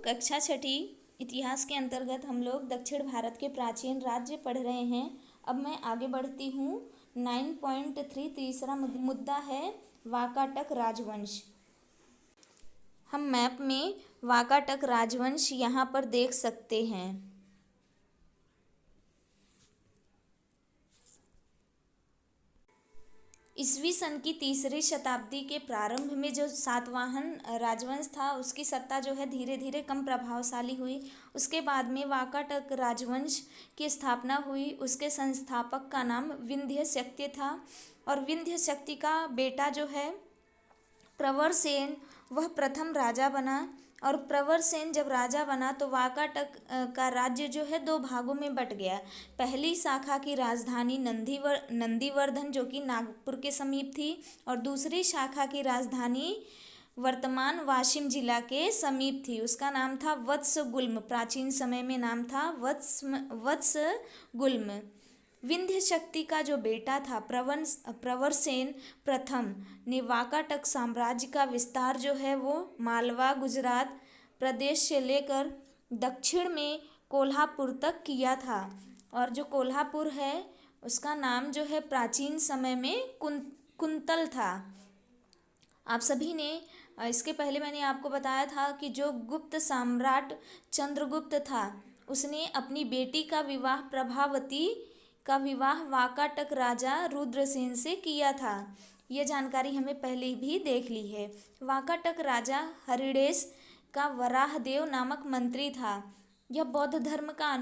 कक्षा छठी इतिहास के अंतर्गत हम लोग दक्षिण भारत के प्राचीन राज्य पढ़ रहे हैं। अब मैं आगे बढ़ती हूँ। 9.3 तीसरा मुद्दा है वाकाटक राजवंश। हम मैप में वाकाटक राजवंश यहाँ पर देख सकते हैं। ईसवी सन की तीसरी शताब्दी के प्रारंभ में जो सातवाहन राजवंश था उसकी सत्ता जो है धीरे धीरे कम प्रभावशाली हुई। उसके बाद में वाकाटक राजवंश की स्थापना हुई। उसके संस्थापक का नाम विंध्य शक्ति था और विंध्य शक्ति का बेटा जो है प्रवरसेन वह प्रथम राजा बना। और प्रवरसेन जब राजा बना तो वाकाटक का राज्य जो है दो भागों में बट गया। पहली शाखा की राजधानी नंदीवर्धन जो कि नागपुर के समीप थी और दूसरी शाखा की राजधानी वर्तमान वाशिम जिला के समीप थी। उसका नाम था वत्सगुल्म। प्राचीन समय में नाम था वत्सगुल्म। विंध्य शक्ति का जो बेटा था प्रवरसेन प्रथम ने वाकाटक साम्राज्य का विस्तार जो है वो मालवा गुजरात प्रदेश से लेकर दक्षिण में कोल्हापुर तक किया था। और जो कोल्हापुर है उसका नाम जो है प्राचीन समय में कुंतल था। आप सभी ने इसके पहले मैंने आपको बताया था कि जो गुप्त सम्राट चंद्रगुप्त था उसने अपनी बेटी का विवाह प्रभावती का विवाह वाकाटक राजा रुद्रसेन से किया था। यह जानकारी हमें पहले भी देख ली है। वाकाटक राजा हरिडेश का वराहदेव नामक मंत्री था। यह बौद्ध धर्म का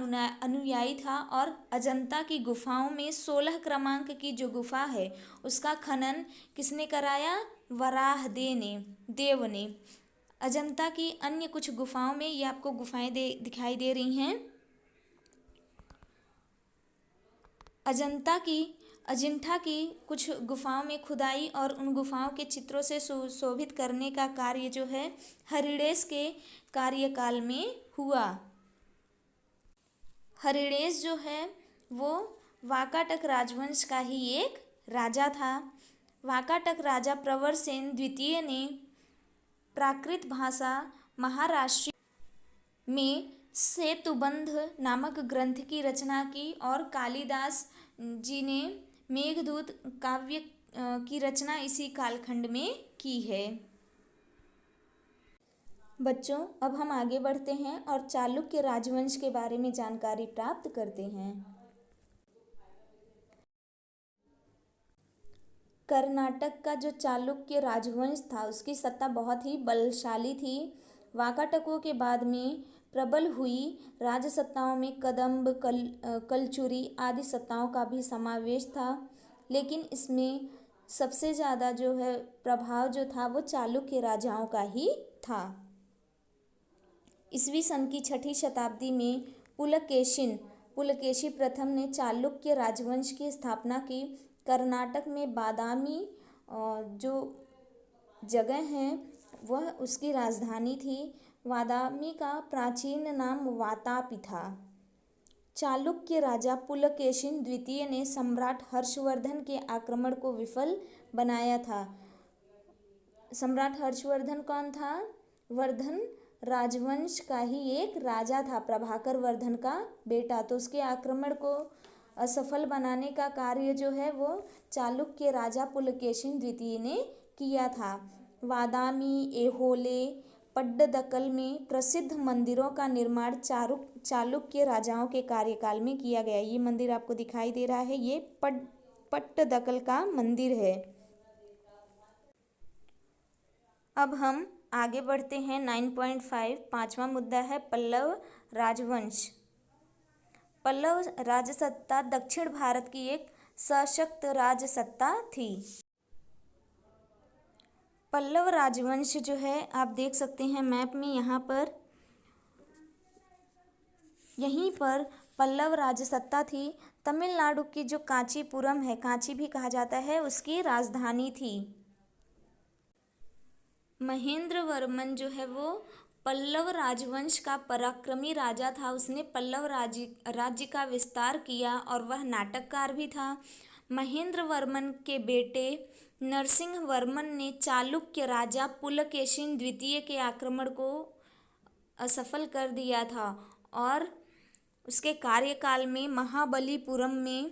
अनुयायी था और अजंता की गुफाओं में 16 क्रमांक की जो गुफा है उसका खनन किसने कराया? वराहदेव ने। अजंता की अन्य कुछ गुफाओं में ये आपको गुफाएं दिखाई दे रही हैं। अजंठा की कुछ गुफाओं में खुदाई और उन गुफाओं के चित्रों से सुशोभित करने का कार्य जो है हरिडेश के कार्यकाल में हुआ। हरिडेश जो है वो वाकाटक राजवंश का ही एक राजा था। वाकाटक राजा प्रवरसेन द्वितीय ने प्राकृत भाषा महाराष्ट्र में सेतुबंध नामक ग्रंथ की रचना की और कालिदास जी ने मेघदूत काव्य की रचना इसी कालखंड में की है। बच्चों अब हम आगे बढ़ते हैं और चालुक्य राजवंश के बारे में जानकारी प्राप्त करते हैं। कर्नाटक का जो चालुक्य राजवंश था उसकी सत्ता बहुत ही बलशाली थी। वाकाटकों के बाद में प्रबल हुई राजसत्ताओं में कदंब कलचुरी आदि सत्ताओं का भी समावेश था, लेकिन इसमें सबसे ज़्यादा जो है प्रभाव जो था वो चालुक्य राजाओं का ही था। ईसवी सन की छठी शताब्दी में पुलकेशी प्रथम ने चालुक्य राजवंश की स्थापना की। कर्नाटक में बादामी जो जगह है वह उसकी राजधानी थी। बादामी का प्राचीन नाम वातापी था। चालुक्य राजा पुलकेशिन द्वितीय ने सम्राट हर्षवर्धन के आक्रमण को विफल बनाया था। सम्राट हर्षवर्धन कौन था? वर्धन राजवंश का ही एक राजा था, प्रभाकर वर्धन का बेटा। तो उसके आक्रमण को असफल बनाने का कार्य जो है वो चालुक्य राजा पुलकेशिन द्वितीय ने किया था। वादामी, ऐहोले, पट्टदकल में प्रसिद्ध मंदिरों का निर्माण चालुक्य राजाओं के कार्यकाल में किया गया। ये मंदिर आपको दिखाई दे रहा है, ये पट्टदकल का मंदिर है। अब हम आगे बढ़ते हैं। 9.5 पांचवा मुद्दा है पल्लव राजवंश। पल्लव राजसत्ता दक्षिण भारत की एक सशक्त राजसत्ता थी। पल्लव राजवंश जो है आप देख सकते हैं मैप में, यहीं पर पल्लव राजसत्ता थी। तमिलनाडु की जो कांचीपुरम है, कांची भी कहा जाता है, उसकी राजधानी थी। महेंद्र वर्मन जो है वो पल्लव राजवंश का पराक्रमी राजा था। उसने पल्लव राज्य का विस्तार किया और वह नाटककार भी था। महेंद्र वर्मन के बेटे नरसिंह वर्मन ने चालुक्य राजा पुलकेशिन द्वितीय के आक्रमण को असफल कर दिया था और उसके कार्यकाल में महाबलीपुरम में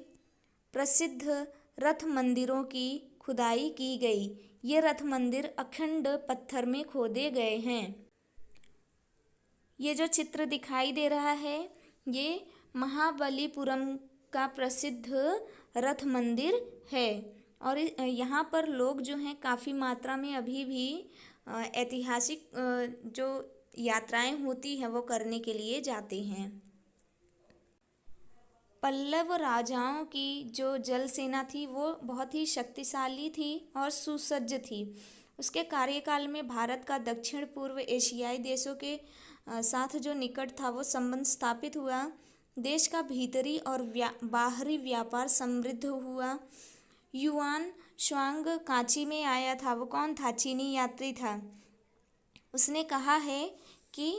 प्रसिद्ध रथ मंदिरों की खुदाई की गई। ये रथ मंदिर अखंड पत्थर में खोदे गए हैं। ये जो चित्र दिखाई दे रहा है ये महाबलीपुरम का प्रसिद्ध रथ मंदिर है और यहाँ पर लोग जो हैं काफ़ी मात्रा में अभी भी ऐतिहासिक जो यात्राएं होती हैं वो करने के लिए जाते हैं। पल्लव राजाओं की जो जल सेना थी वो बहुत ही शक्तिशाली थी और सुसज्ज थी। उसके कार्यकाल में भारत का दक्षिण पूर्व एशियाई देशों के साथ जो निकट था वो संबंध स्थापित हुआ। देश का भीतरी और बाहरी व्यापार समृद्ध हुआ। युआन श्वांग कांची में आया था। वो कौन था? चीनी यात्री था। उसने कहा है कि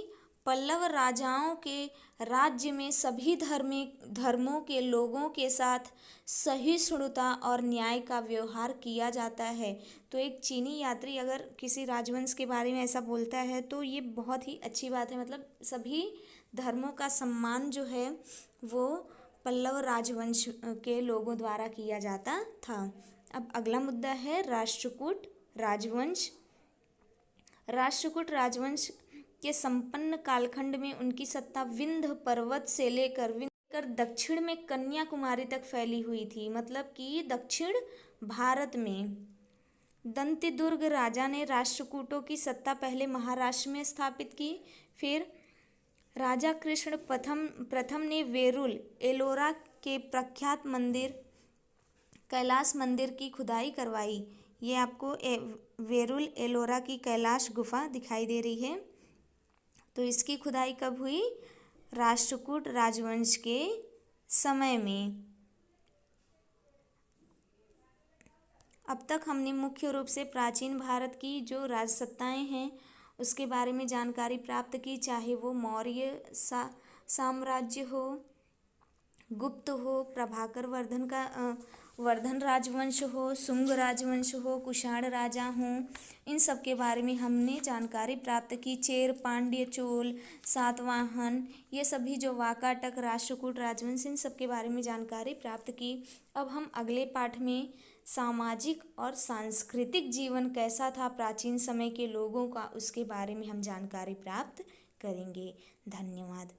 पल्लव राजाओं के राज्य में सभी धर्मों के लोगों के साथ सहिष्णुता और न्याय का व्यवहार किया जाता है। तो एक चीनी यात्री अगर किसी राजवंश के बारे में ऐसा बोलता है तो ये बहुत ही अच्छी बात है। मतलब सभी धर्मों का सम्मान जो है वो पल्लव राजवंश के लोगों द्वारा किया जाता था। अब अगला मुद्दा है राष्ट्रकूट राजवंश। राष्ट्रकूट राजवंश के संपन्न कालखंड में उनकी सत्ता विंध्य पर्वत से लेकर दक्षिण में कन्याकुमारी तक फैली हुई थी। मतलब कि दक्षिण भारत में दंतिदुर्ग राजा ने राष्ट्रकूटों की सत्ता पहले महाराष्ट्र में स्थापित की। फिर राजा कृष्ण प्रथम ने वेरुल एलोरा के प्रख्यात मंदिर कैलाश मंदिर की खुदाई करवाई। ये आपको वेरुल एलोरा की कैलाश गुफा दिखाई दे रही है। तो इसकी खुदाई कब हुई? राष्ट्रकूट राजवंश के समय में। अब तक हमने मुख्य रूप से प्राचीन भारत की जो राजसत्ताएं हैं उसके बारे में जानकारी प्राप्त की, चाहे वो मौर्य साम्राज्य हो, गुप्त हो, प्रभाकर वर्धन राजवंश हो, शुंग राजवंश हो, कुषाण राजा हों, इन सब के बारे में हमने जानकारी प्राप्त की। चेर, पांड्य, चोल, सातवाहन, ये सभी जो वाकाटक, राष्ट्रकूट राजवंश, इन सब के बारे में जानकारी प्राप्त की। अब हम अगले पाठ में सामाजिक और सांस्कृतिक जीवन कैसा था प्राचीन समय के लोगों का, उसके बारे में हम जानकारी प्राप्त करेंगे। धन्यवाद।